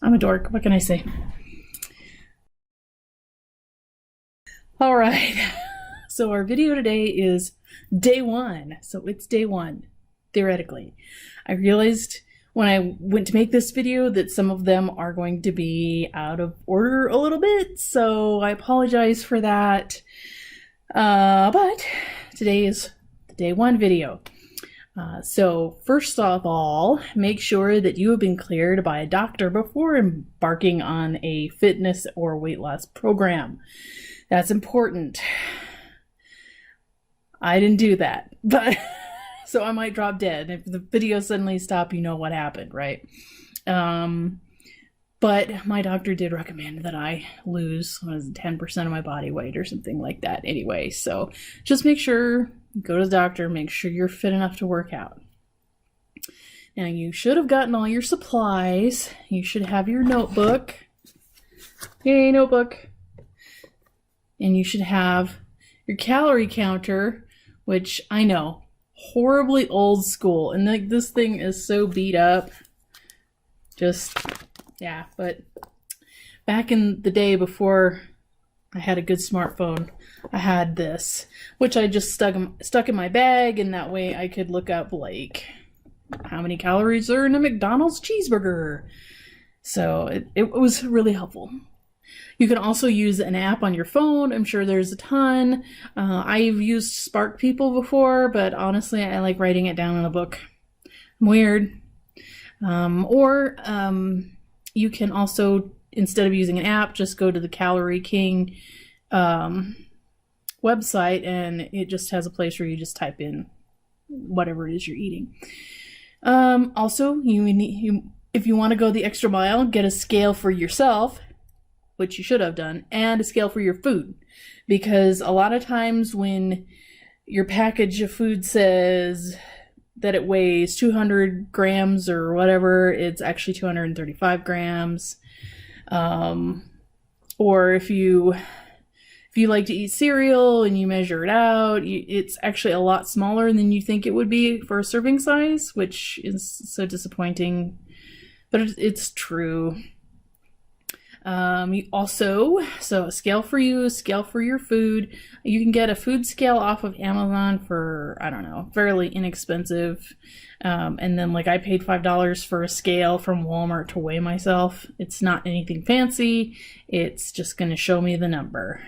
I'm a dork. What can I say? All right. So our video today is day one. So it's day one, theoretically. I realized when I went to make this video that some of them are going to be out of order a little bit, so I apologize for that. But today is the day one video. So first of all, make sure that you have been cleared by a doctor before embarking on a fitness or weight loss program. That's important. I didn't do that, but so I might drop dead. If the video suddenly stops, you know what happened, right? But my doctor did recommend that I lose 10% of my body weight or something like that anyway. So just make sure, go to the doctor, make sure you're fit enough to work out. Now you should have gotten all your supplies. You should have your notebook. Yay, notebook. And you should have your calorie counter, which I know, horribly old school. And like this thing is so beat up. Just, yeah, but back in the day before I had a good smartphone, I had this, which I just stuck in my bag, and that way I could look up like how many calories are in a McDonald's cheeseburger. So it was really helpful. You can also use an app on your phone. I'm sure there's a ton. I've used Spark People before, but honestly, I like writing it down in a book. I'm weird. You can also, instead of using an app, just go to the Calorie King website, and it just has a place where you just type in whatever it is you're eating. Also, if you want to go the extra mile, get a scale for yourself, which you should have done, and a scale for your food. Because a lot of times when your package of food says that it weighs 200 grams or whatever, it's actually 235 grams. Or if you like to eat cereal and you measure it out, it's actually a lot smaller than you think it would be for a serving size, which is so disappointing. But it's true. So a scale for you, a scale for your food. You can get a food scale off of Amazon for, I don't know, fairly inexpensive. And then like I paid $5 for a scale from Walmart to weigh myself. It's not anything fancy. It's just going to show me the number.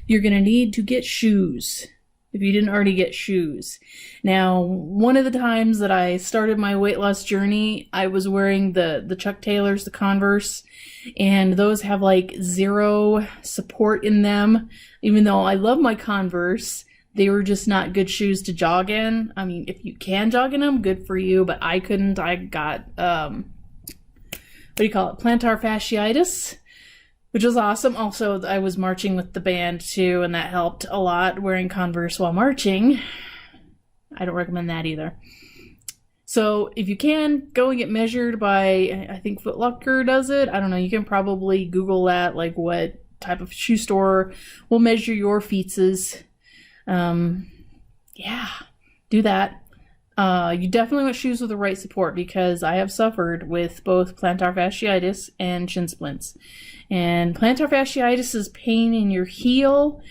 You're going to need to get shoes if you didn't already get shoes. Now, one of the times that I started my weight loss journey, I was wearing the Chuck Taylors, the Converse, and those have like zero support in them. Even though I love my Converse, they were just not good shoes to jog in. I mean, if you can jog in them, good for you, but I couldn't. I got, plantar fasciitis, which was awesome. Also, I was marching with the band too, and that helped a lot, wearing Converse while marching. I don't recommend that either. So if you can, go and get measured by, I think Foot Locker does it. I don't know, you can probably Google that, like what type of shoe store will measure your feetses. Yeah, do that. You definitely want shoes with the right support, because I have suffered with both plantar fasciitis and shin splints. And plantar fasciitis is pain in your heel.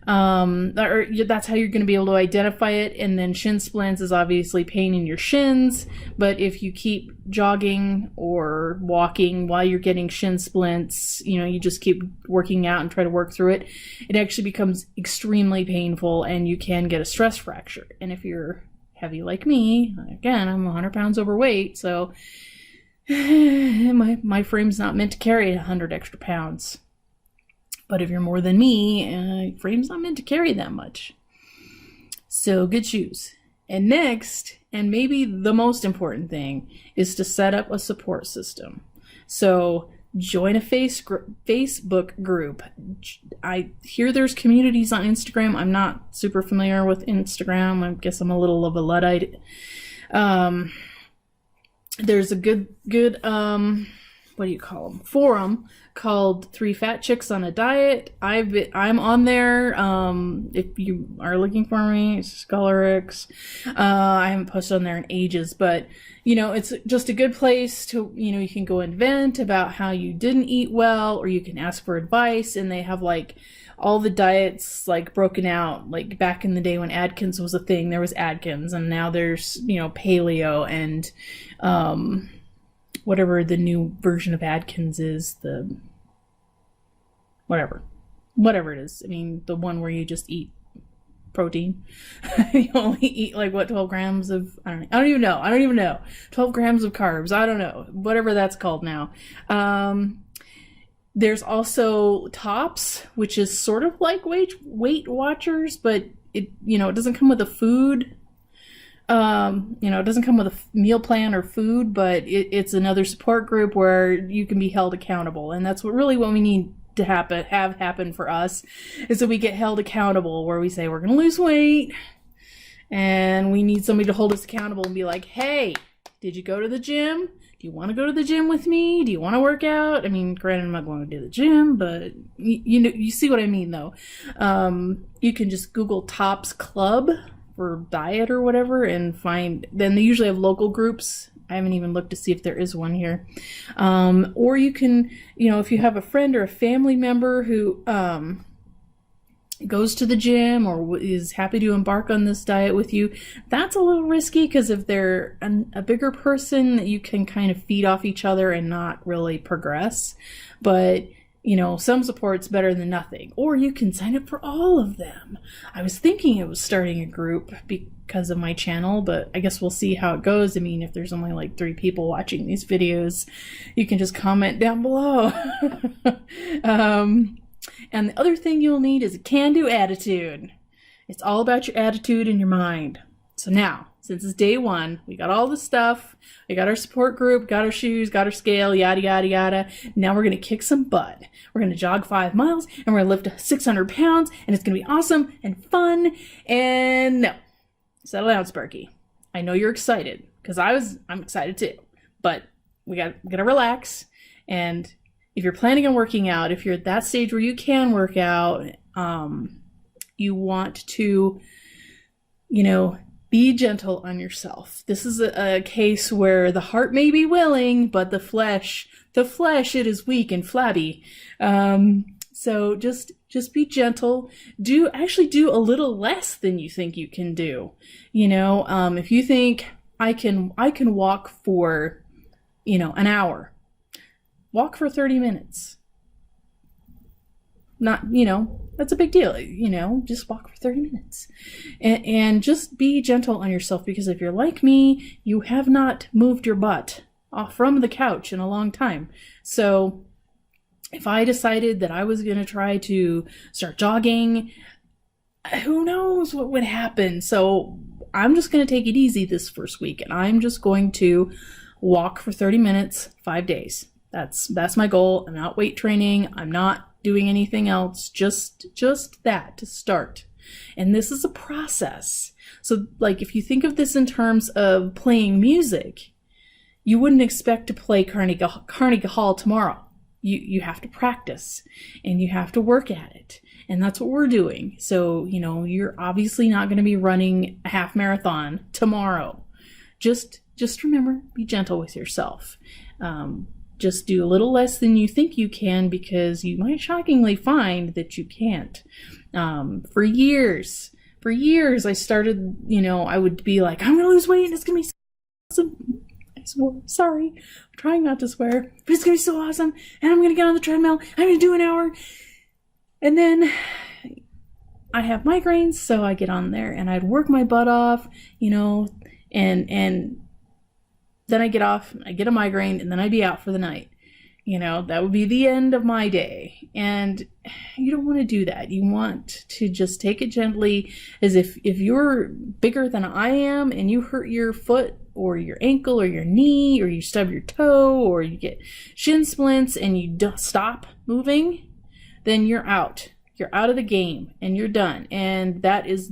That's how you're going to be able to identify it. And then shin splints is obviously pain in your shins. But if you keep jogging or walking while you're getting shin splints, you just keep working out and try to work through it, it actually becomes extremely painful, and you can get a stress fracture. And if you're heavy like me, again, I'm 100 pounds overweight, so my frame's not meant to carry 100 extra pounds. But if you're more than me, frame's not meant to carry that much. So get shoes. And next, and maybe the most important thing, is to set up a support system. So join a Facebook group. I hear there's communities on Instagram. I'm not super familiar with Instagram. I guess I'm a little of a Luddite. There's a good what do you call them, forum called Three Fat Chicks on a Diet. I'm on there. If you are looking for me, Scholarix. I haven't posted on there in ages, but it's just a good place to, you can go and vent about how you didn't eat well, or you can ask for advice, and they have like all the diets like broken out. Like back in the day when Atkins was a thing, there was Atkins, and now there's, paleo and, whatever the new version of Atkins is, the whatever it is. I mean, the one where you just eat protein. You only eat like 12 grams of, I don't even know. 12 grams of carbs. I don't know. Whatever that's called now. There's also Tops, which is sort of like Weight Watchers, but it doesn't come with a food. It doesn't come with a meal plan or food, but it's another support group where you can be held accountable. And that's what we need to have happen for us, is that we get held accountable, where we say we're going to lose weight, and we need somebody to hold us accountable and be like, hey, did you go to the gym? Do you want to go to the gym with me? Do you want to work out? I mean, granted, I'm not going to do the gym, but you see what I mean, though. You can just Google Tops Club or diet or whatever and find, then they usually have local groups. I haven't even looked to see if there is one here. Or you can, if you have a friend or a family member who goes to the gym or is happy to embark on this diet with you, that's a little risky, because if they're a bigger person, you can kind of feed off each other and not really progress. But some support's better than nothing. Or you can sign up for all of them. I was thinking of starting a group because of my channel, but I guess we'll see how it goes. I mean, if there's only like 3 people watching these videos, you can just comment down below. And the other thing you'll need is a can-do attitude. It's all about your attitude and your mind. So now, since it's day 1, we got all the stuff. We got our support group, got our shoes, got our scale, yada, yada, yada. Now we're going to kick some butt. We're going to jog 5 miles, and we're going to lift 600 pounds, and it's going to be awesome and fun. And no, settle down, Sparky. I know you're excited, because I'm excited too. But we got to relax. And if you're planning on working out, if you're at that stage where you can work out, you want to, be gentle on yourself. This is a case where the heart may be willing, but the flesh, it is weak and flabby. So just be gentle. Do a little less than you think you can do. If you think I can walk for, an hour, walk for 30 minutes. Not, that's a big deal. Just walk for 30 minutes and just be gentle on yourself, because if you're like me, you have not moved your butt off from the couch in a long time. So if I decided that I was going to try to start jogging, who knows what would happen? So I'm just going to take it easy this first week, and I'm just going to walk for 30 minutes, 5 days. That's my goal. I'm not weight training. I'm not doing anything else, just that to start. And this is a process. So like, if you think of this in terms of playing music, you wouldn't expect to play Carnegie Hall tomorrow. You have to practice, and you have to work at it. And that's what we're doing. So, you're obviously not going to be running a half marathon tomorrow. Just remember, be gentle with yourself. Just do a little less than you think you can, because you might shockingly find that you can't. For years, I started, I would be like, I'm going to lose weight and it's going to be so awesome. I swore, sorry, I'm trying not to swear, but it's going to be so awesome. And I'm going to get on the treadmill. I'm going to do an hour. And then I have migraines, so I get on there and I'd work my butt off, and then I get off, I get a migraine, and then I'd be out for the night. That would be the end of my day. And you don't want to do that. You want to just take it gently, as if you're bigger than I am and you hurt your foot or your ankle or your knee, or you stub your toe, or you get shin splints and you stop moving, then you're out. You're out of the game and you're done. And that is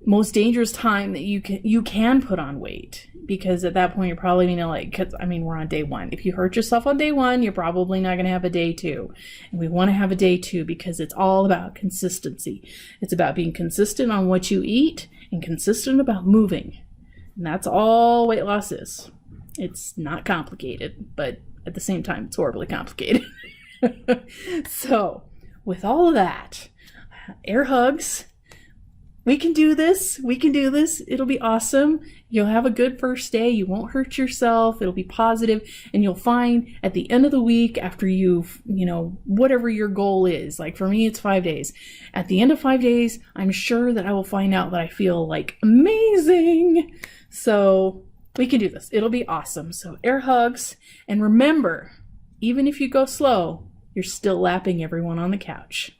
most dangerous time that you can put on weight, because at that point you're probably gonna because I mean, we're on day 1. If you hurt yourself on day 1, you're probably not gonna have a day 2, and we want to have a day 2 because it's all about consistency. It's about being consistent on what you eat and consistent about moving, and that's all weight loss is. It's not complicated, but at the same time it's horribly complicated. So with all of that, air hugs. We can do this. We can do this. It'll be awesome. You'll have a good first day. You won't hurt yourself. It'll be positive. And you'll find at the end of the week, after you've, whatever your goal is, like for me, it's 5 days. At the end of 5 days, I'm sure that I will find out that I feel like amazing. So we can do this. It'll be awesome. So air hugs. And remember, even if you go slow, you're still lapping everyone on the couch.